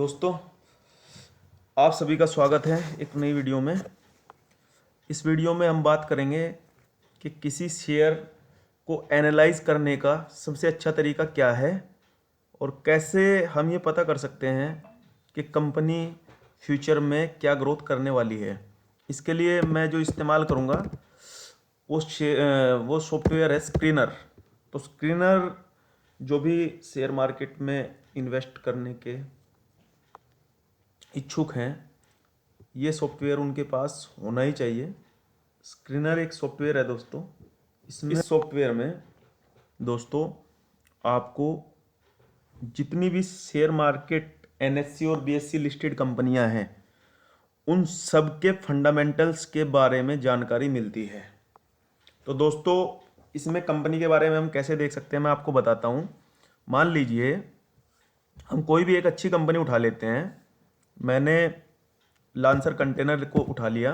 दोस्तों, आप सभी का स्वागत है एक नई वीडियो में। इस वीडियो में हम बात करेंगे कि किसी शेयर को एनालाइज करने का सबसे अच्छा तरीका क्या है और कैसे हम ये पता कर सकते हैं कि कंपनी फ्यूचर में क्या ग्रोथ करने वाली है। इसके लिए मैं जो इस्तेमाल करूँगा वो सॉफ्टवेयर है स्क्रीनर। तो स्क्रीनर जो भी शेयर मार्केट में इन्वेस्ट करने के इच्छुक हैं, ये सॉफ्टवेयर उनके पास होना ही चाहिए। स्क्रीनर एक सॉफ्टवेयर है दोस्तों। इस सॉफ्टवेयर में दोस्तों आपको जितनी भी शेयर मार्केट एनएससी और बीएससी लिस्टेड कंपनियां हैं उन सब के फंडामेंटल्स के बारे में जानकारी मिलती है। तो दोस्तों, इसमें कंपनी के बारे में हम कैसे देख सकते हैं मैं आपको बताता हूँ। मान लीजिए हम कोई भी एक अच्छी कंपनी उठा लेते हैं। मैंने लांसर कंटेनर को उठा लिया।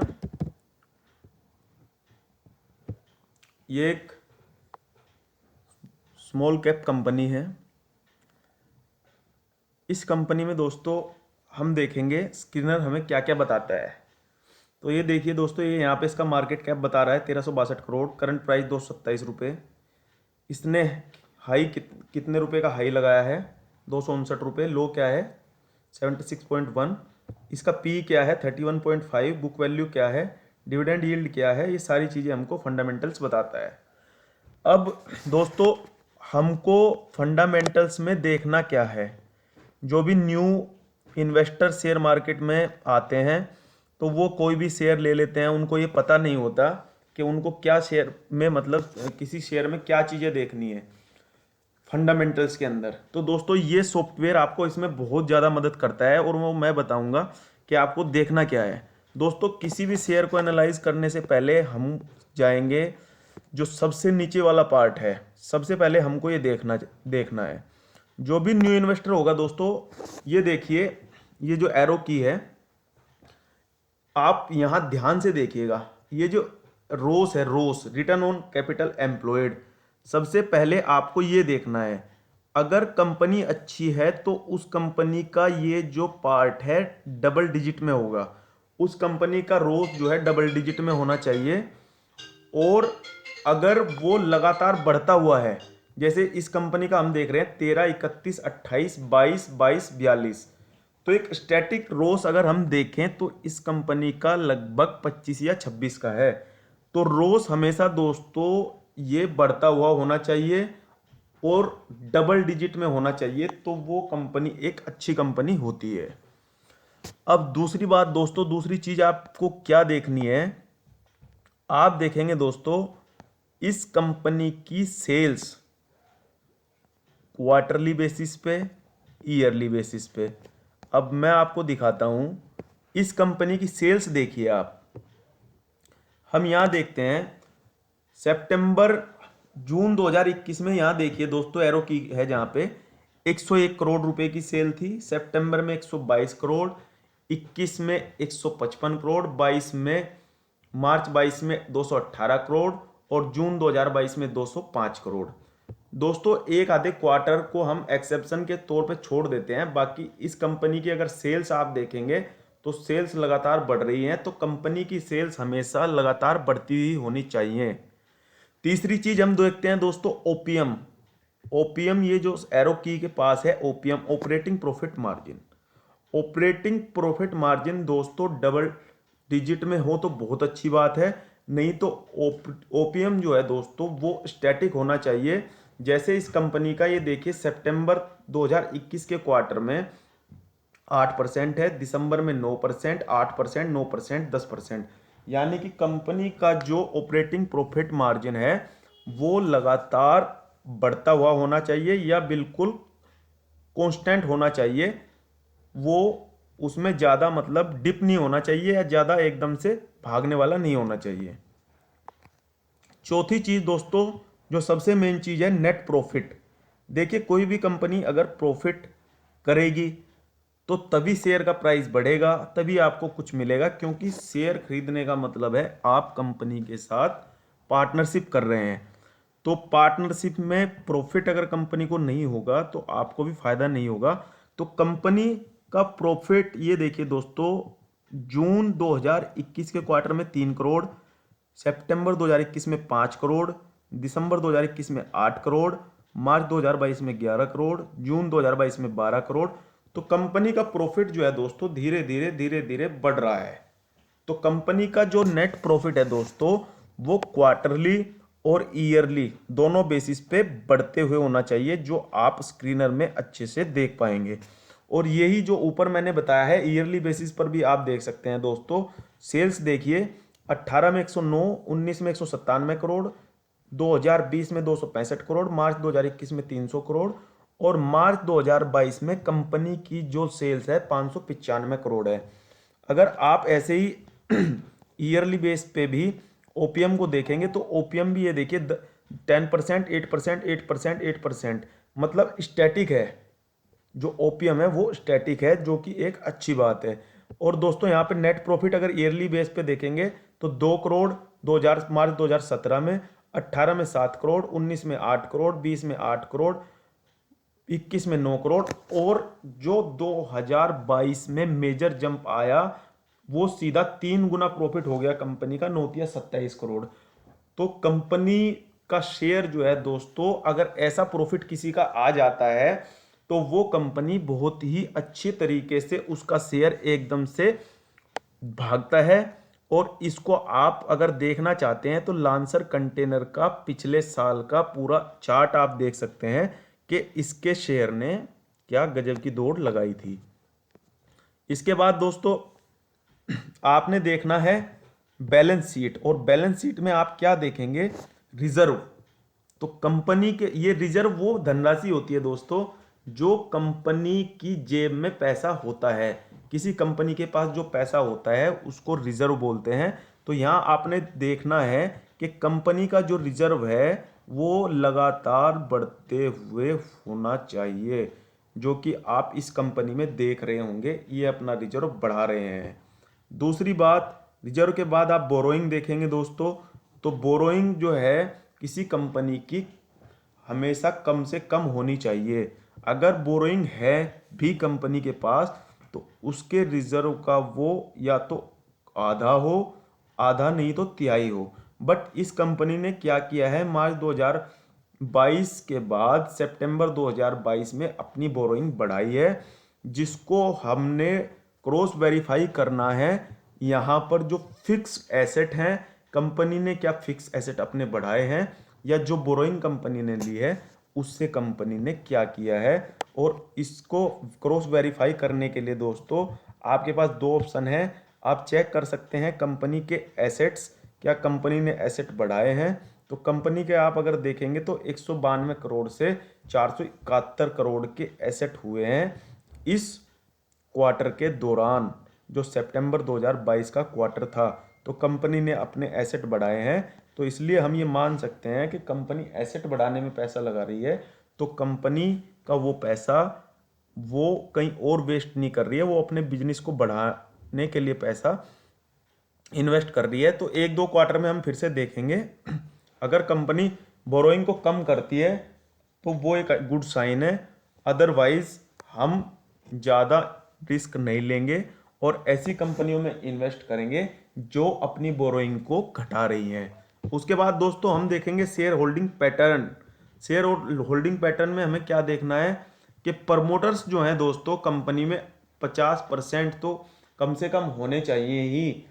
ये एक स्मॉल कैप कंपनी है। इस कंपनी में दोस्तों हम देखेंगे स्क्रीनर हमें क्या क्या बताता है। तो ये देखिए दोस्तों, ये यहाँ पे इसका मार्केट कैप बता रहा है 1362 करोड़, करंट प्राइस 227 रुपये। इसने हाई कितने रुपए का हाई लगाया है? 259 रुपये। लो क्या है? 76.1। इसका पी क्या है? 31.5। बुक वैल्यू क्या है? डिविडेंड यील्ड क्या है? ये सारी चीज़ें हमको फंडामेंटल्स बताता है। अब दोस्तों, हमको फंडामेंटल्स में देखना क्या है? जो भी न्यू इन्वेस्टर शेयर मार्केट में आते हैं तो वो कोई भी शेयर ले लेते हैं। उनको ये पता नहीं होता कि उनको क्या शेयर में, मतलब किसी शेयर में क्या चीज़ें देखनी है फंडामेंटल्स के अंदर। तो दोस्तों, ये सॉफ्टवेयर आपको इसमें बहुत ज़्यादा मदद करता है और वो मैं बताऊंगा कि आपको देखना क्या है। दोस्तों, किसी भी शेयर को एनालाइज करने से पहले हम जाएंगे जो सबसे नीचे वाला पार्ट है। सबसे पहले हमको ये देखना है। जो भी न्यू इन्वेस्टर होगा दोस्तों, ये देखिए, ये जो एरो की है, आप यहां ध्यान से देखिएगा। ये जो रोस है, रोस रिटर्न ऑन कैपिटल एम्प्लॉयड, सबसे पहले आपको ये देखना है। अगर कंपनी अच्छी है तो उस कंपनी का ये जो पार्ट है डबल डिजिट में होगा। उस कंपनी का रोस जो है डबल डिजिट में होना चाहिए। और अगर वो लगातार बढ़ता हुआ है, जैसे इस कंपनी का हम देख रहे हैं 13, 31, 28, 22, 22, 42, तो एक स्टैटिक रोस अगर हम देखें तो इस कंपनी का लगभग 25 या 26 का है। तो रोस हमेशा दोस्तों ये बढ़ता हुआ होना चाहिए और डबल डिजिट में होना चाहिए, तो वो कंपनी एक अच्छी कंपनी होती है। अब दूसरी बात दोस्तों, दूसरी चीज आपको क्या देखनी है? आप देखेंगे दोस्तों इस कंपनी की सेल्स क्वार्टरली बेसिस पे, ईयरली बेसिस पे। अब मैं आपको दिखाता हूं। इस कंपनी की सेल्स देखिए आप। हम यहां देखते हैं सितंबर जून 2021 में, यहां देखिए दोस्तों एरो की है जहां पे 101 करोड़ रुपए की सेल थी। सितंबर में 122 करोड़, 21 में 155 करोड़, 22 में, मार्च 22 में 218 करोड़ और जून 2022 में 205 करोड़। दोस्तों, एक आधे क्वार्टर को हम एक्सेप्शन के तौर पे छोड़ देते हैं। बाकी इस कंपनी की अगर सेल्स आप देखेंगे तो सेल्स लगातार बढ़ रही हैं। तो कंपनी की सेल्स हमेशा लगातार बढ़ती हुई होनी चाहिए। तीसरी चीज हम देखते हैं दोस्तों ओपीएम। ओपीएम ये जो एरो की के पास है, OPM operating profit margin. Operating profit margin दोस्तों डबल डिजिट में हो तो बहुत अच्छी बात है, नहीं तो ओपीएम जो है दोस्तों वो स्टैटिक होना चाहिए। जैसे इस कंपनी का ये देखिए, सितंबर 2021 के क्वार्टर में 8% है, दिसंबर में 9%, 8%, 9%, 10%। यानी कि कंपनी का जो ऑपरेटिंग प्रॉफिट मार्जिन है वो लगातार बढ़ता हुआ होना चाहिए या बिल्कुल कांस्टेंट होना चाहिए। वो उसमें ज़्यादा मतलब डिप नहीं होना चाहिए या ज़्यादा एकदम से भागने वाला नहीं होना चाहिए। चौथी चीज़ दोस्तों, जो सबसे मेन चीज़ है, नेट प्रॉफिट। देखिए, कोई भी कंपनी अगर प्रॉफिट करेगी तो तभी शेयर का प्राइस बढ़ेगा, तभी आपको कुछ मिलेगा। क्योंकि शेयर खरीदने का मतलब है आप कंपनी के साथ पार्टनरशिप कर रहे हैं। तो पार्टनरशिप में प्रॉफिट अगर कंपनी को नहीं होगा तो आपको भी फायदा नहीं होगा। तो कंपनी का प्रॉफिट ये देखिए दोस्तों, जून 2021 के क्वार्टर में 3 करोड़, सितंबर 2021 में 5 करोड़, दिसंबर 2021 में 8 करोड़, मार्च 2022 में 11 करोड़, जून 2022 में 12 करोड़। तो कंपनी का प्रॉफिट जो है दोस्तों धीरे धीरे बढ़ रहा है। तो कंपनी का जो नेट प्रॉफिट है दोस्तों, वो क्वार्टरली और ईयरली दोनों बेसिस पे बढ़ते हुए होना चाहिए, जो आप स्क्रीनर में अच्छे से देख पाएंगे। और यही जो ऊपर मैंने बताया है, ईयरली बेसिस पर भी आप देख सकते हैं दोस्तों। सेल्स देखिए, 18 में 109, 19 में 197 करोड़, 2020 में 265 करोड़, मार्च 2021 में 300 करोड़, और मार्च 2022 में कंपनी की जो सेल्स है 595 करोड़ है। अगर आप ऐसे ही ईयरली बेस पे भी ओपीएम को देखेंगे तो ओपीएम भी ये देखिए 10%, 8%, 8%, 8%, मतलब स्टैटिक है। जो ओपीएम है वो स्टैटिक है, जो कि एक अच्छी बात है। और दोस्तों यहाँ पे नेट प्रॉफिट अगर ईयरली बेस पे देखेंगे तो 2 करोड़ 2000 मार्च 2017 में, 18 में 7 करोड़, 19 में 8 करोड़, 20 में 8 करोड़, 21 में 9 करोड़, और जो 2022 में मेजर जंप आया वो सीधा 3 गुना प्रॉफिट हो गया कंपनी का, 27 करोड़। तो कंपनी का शेयर जो है दोस्तों, अगर ऐसा प्रॉफिट किसी का आ जाता है तो वो कंपनी बहुत ही अच्छे तरीके से उसका शेयर एकदम से भागता है। और इसको आप अगर देखना चाहते हैं तो लांसर कंटेनर का पिछले साल का पूरा चार्ट आप देख सकते हैं कि इसके शेयर ने क्या गजब की दौड़ लगाई थी। इसके बाद दोस्तों आपने देखना है बैलेंस शीट, और बैलेंस शीट में आप क्या देखेंगे, रिजर्व। तो कंपनी के ये रिजर्व वो धनराशि होती है दोस्तों जो कंपनी की जेब में पैसा होता है। किसी कंपनी के पास जो पैसा होता है उसको रिजर्व बोलते हैं। तो यहाँ आपने देखना है कि कंपनी का जो रिजर्व है वो लगातार बढ़ते हुए होना चाहिए, जो कि आप इस कंपनी में देख रहे होंगे, ये अपना रिजर्व बढ़ा रहे हैं। दूसरी बात, रिजर्व के बाद आप बोरोइंग देखेंगे दोस्तों। तो बोरोइंग जो है किसी कंपनी की हमेशा कम से कम होनी चाहिए। अगर बोरोइंग है भी कंपनी के पास तो उसके रिजर्व का वो या तो आधा हो, आधा नहीं तो तिहाई हो। बट इस कंपनी ने क्या किया है, मार्च 2022 के बाद सितंबर 2022 में अपनी बोरोइंग बढ़ाई है, जिसको हमने क्रॉस वेरीफाई करना है। यहाँ पर जो फिक्स एसेट हैं, कंपनी ने क्या फिक्स एसेट अपने बढ़ाए हैं, या जो बोरोइंग कंपनी ने ली है उससे कंपनी ने क्या किया है। और इसको क्रॉस वेरीफाई करने के लिए दोस्तों आपके पास दो ऑप्शन है। आप चेक कर सकते हैं कंपनी के एसेट्स, क्या कंपनी ने एसेट बढ़ाए हैं। तो कंपनी के आप अगर देखेंगे तो 192 करोड़ से 471 करोड़ के एसेट हुए हैं इस क्वार्टर के दौरान, जो सितंबर 2022 का क्वार्टर था। तो कंपनी ने अपने एसेट बढ़ाए हैं। तो इसलिए हम ये मान सकते हैं कि कंपनी एसेट बढ़ाने में पैसा लगा रही है, तो कंपनी का वो पैसा वो कहीं और वेस्ट नहीं कर रही है, वो अपने बिजनेस को बढ़ाने के लिए पैसा इन्वेस्ट कर रही है। तो एक दो क्वार्टर में हम फिर से देखेंगे, अगर कंपनी बोरोइंग को कम करती है तो वो एक गुड साइन है। अदरवाइज हम ज़्यादा रिस्क नहीं लेंगे और ऐसी कंपनियों में इन्वेस्ट करेंगे जो अपनी बोरोइंग को घटा रही हैं। उसके बाद दोस्तों हम देखेंगे share holding pattern. Share holding pattern में हमें क्या देखना है कि प्रमोटर्स जो हैं दोस्तों कंपनी में 50% तो कम से कम होने चाहिए ही।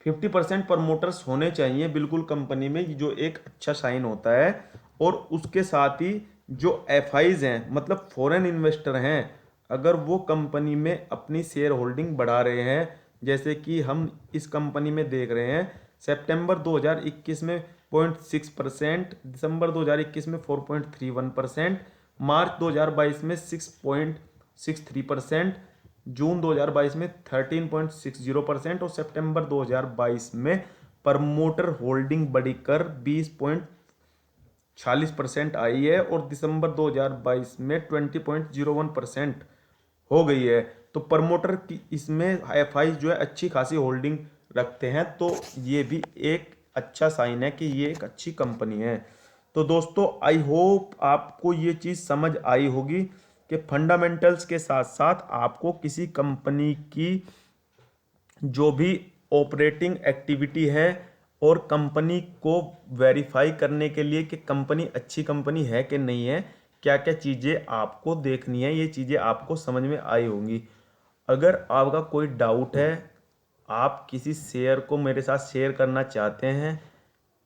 50% प्रमोटर्स होने चाहिए बिल्कुल कंपनी में, जो एक अच्छा साइन होता है। और उसके साथ ही जो एफआईज हैं, मतलब फॉरेन इन्वेस्टर हैं, अगर वो कंपनी में अपनी शेयर होल्डिंग बढ़ा रहे हैं, जैसे कि हम इस कंपनी में देख रहे हैं, सितंबर 2021 में 0.6%, दिसंबर 2021 में 4.31%, मार्च 2022 में 6.63%, जून 2022 में 13.60% और सितंबर 2022 में प्रमोटर होल्डिंग बढ़कर 20.46% आई है और दिसंबर 2022 में 20.01% हो गई है। तो प्रमोटर की इसमें एफआई जो है अच्छी खासी होल्डिंग रखते हैं, तो ये भी एक अच्छा साइन है कि ये एक अच्छी कंपनी है। तो दोस्तों आई होप आपको ये चीज़ समझ आई होगी कि फंडामेंटल्स के साथ साथ आपको किसी कंपनी की जो भी ऑपरेटिंग एक्टिविटी है और कंपनी को वेरीफाई करने के लिए कि कंपनी अच्छी कंपनी है कि नहीं है, क्या क्या चीज़ें आपको देखनी है, ये चीज़ें आपको समझ में आई होंगी। अगर आपका कोई डाउट है, आप किसी शेयर को मेरे साथ शेयर करना चाहते हैं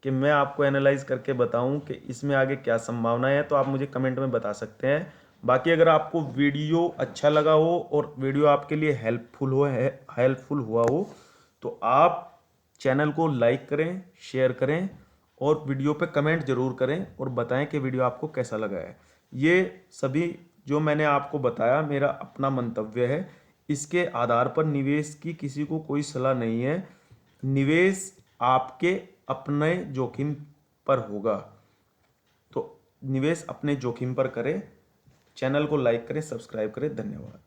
कि मैं आपको एनालाइज करके बताऊं कि इसमें आगे क्या संभावना है, तो आप मुझे कमेंट में बता सकते हैं। बाकी अगर आपको वीडियो अच्छा लगा हो और वीडियो आपके लिए हेल्पफुल हुआ हो तो आप चैनल को लाइक करें, शेयर करें और वीडियो पे कमेंट जरूर करें और बताएं कि वीडियो आपको कैसा लगा है। ये सभी जो मैंने आपको बताया मेरा अपना मंतव्य है, इसके आधार पर निवेश की किसी को कोई सलाह नहीं है। निवेश आपके अपने जोखिम पर होगा, तो निवेश अपने जोखिम पर करें। चैनल को लाइक करें, सब्सक्राइब करें। धन्यवाद।